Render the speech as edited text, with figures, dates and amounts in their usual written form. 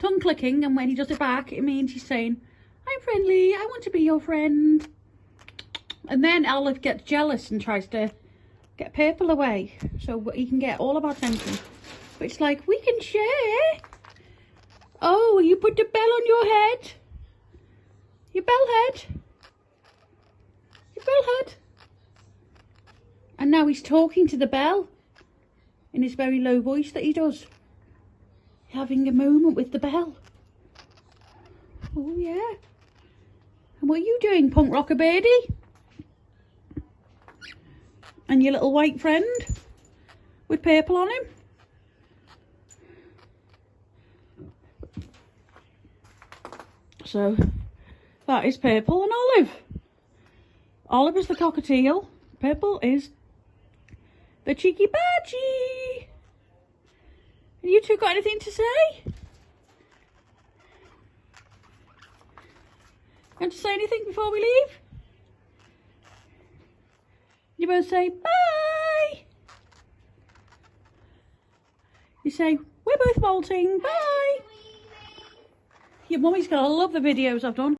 tongue clicking, and when he does it back, it means he's saying, I'm friendly, I want to be your friend. And then Olive gets jealous and tries to get Purple away so he can get all of our attention. But it's like, we can share. Oh, you put the bell on your head. Your bell head. Your bell head. And now he's talking to the bell in his very low voice that he does. Having a moment with the bell. Oh, yeah. And what are you doing, punk rocker birdie? And your little white friend with Purple on him. So that is Purple and Olive. Olive is the cockatiel. Purple is the cheeky budgie. And you two got anything to say? Want to say anything before we leave? You both say bye. You say, we're both molting. Bye. Your mummy's gonna love the videos I've done.